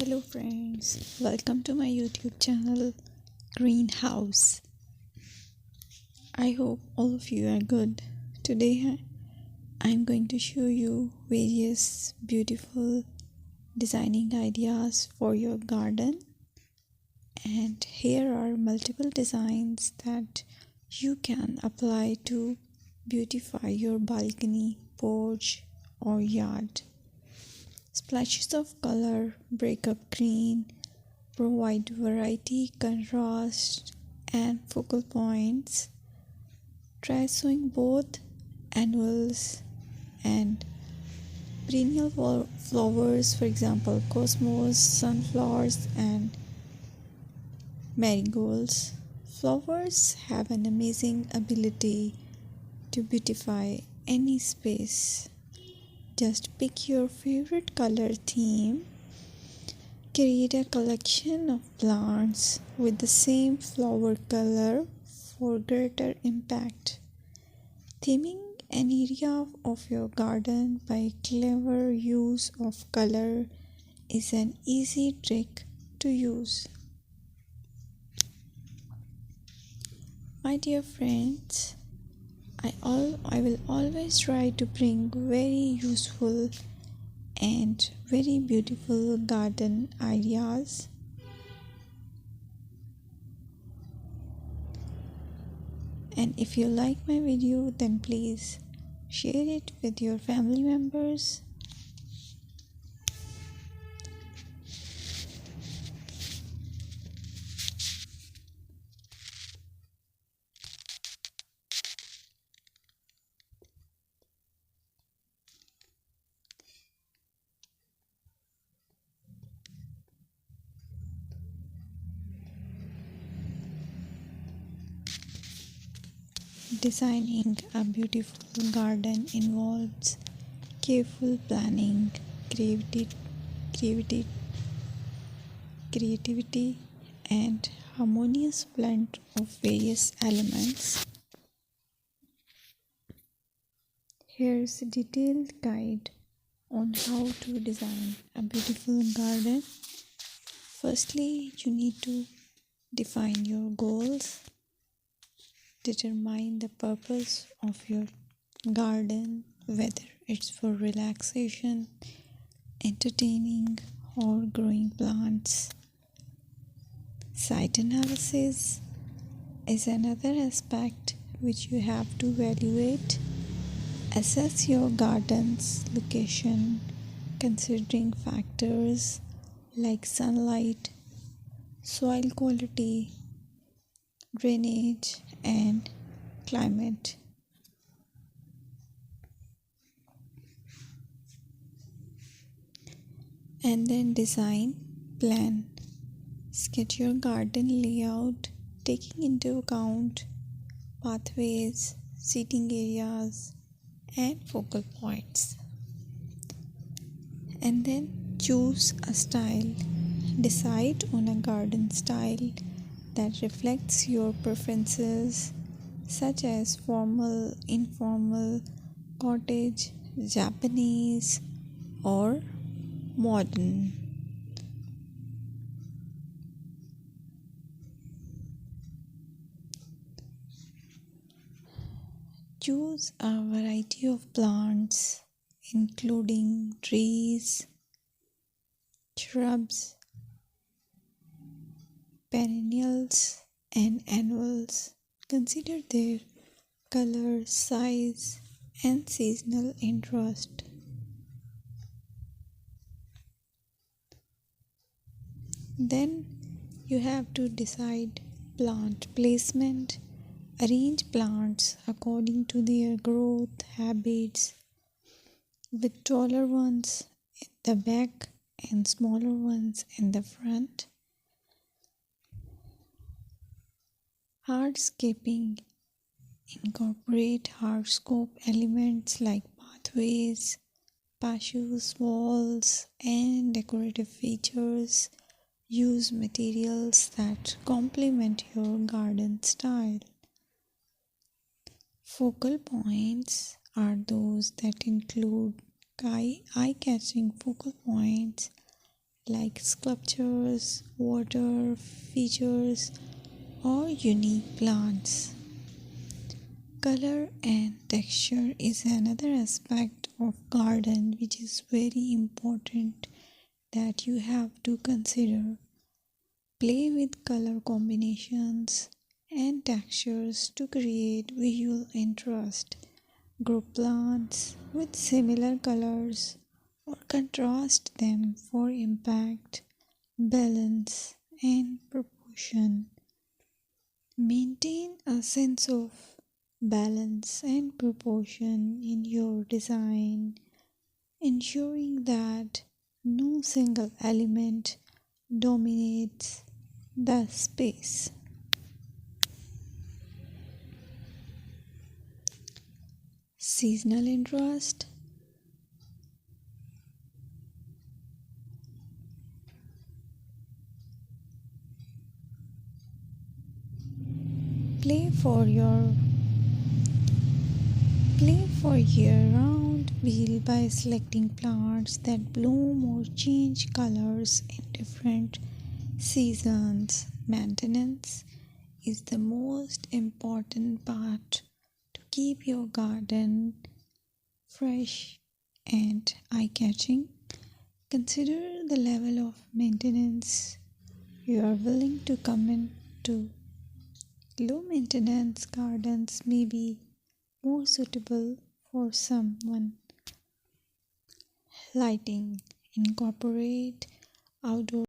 Hello friends, welcome to my YouTube channel Greenhouse. I hope all of you are good. Today I'm going to show you various beautiful designing ideas for your garden, and here are multiple designs that you can apply to beautify your balcony, porch or yard. Splashes of color break up green, provide variety, contrast, and focal points. Try sowing both annuals and perennial flowers, for example, cosmos, sunflowers, and marigolds. Flowers have an amazing ability to beautify any space. Just pick your favorite color theme. Create a collection of plants with the same flower color for greater impact. Theming an area of your garden by clever use of color is an easy trick to use. My dear friends, I will always try to bring very useful and very beautiful garden ideas. And if you like my video, then please share it with your family members. Designing a beautiful garden involves careful planning, creativity, creativity, and harmonious blend of various elements. Here's a detailed guide on how to design a beautiful garden. Firstly, you need to define your goals. Determine the purpose of your garden, whether it's for relaxation, entertaining, or growing plants. Site analysis is another aspect which you have to evaluate. Assess your garden's location, considering factors like sunlight, soil quality, drainage, and climate. And then design plan. Sketch your garden layout, taking into account pathways, seating areas, and focal points. And then choose a style. Decide on a garden style that reflects your preferences, such as formal, informal, cottage, Japanese, or modern. Choose a variety of plants, including trees, shrubs, perennials, and annuals. Consider their color, size, and seasonal interest. Then you have to decide plant placement. Arrange plants according to their growth habits, with taller ones in the back and smaller ones in the front. Hardscaping. Incorporate hardscape elements like pathways, patios, walls, and decorative features. Use materials that complement your garden style. Focal points are those that include eye-catching focal points like sculptures, water features, or unique plants. Color and texture is another aspect of garden which is very important that you have to consider. Play with color combinations and textures to create visual interest. Group plants with similar colors or contrast them for impact, balance, and proportion. Maintain a sense of balance and proportion in your design, ensuring that no single element dominates the space. Seasonal interest. Play for your Play for year-round wheel by selecting plants that bloom or change colors in different seasons. Maintenance is the most important part to keep your garden fresh and eye-catching. Consider the level of maintenance you are willing to commit to. Low maintenance gardens may be more suitable for someone. Lighting. Incorporate outdoor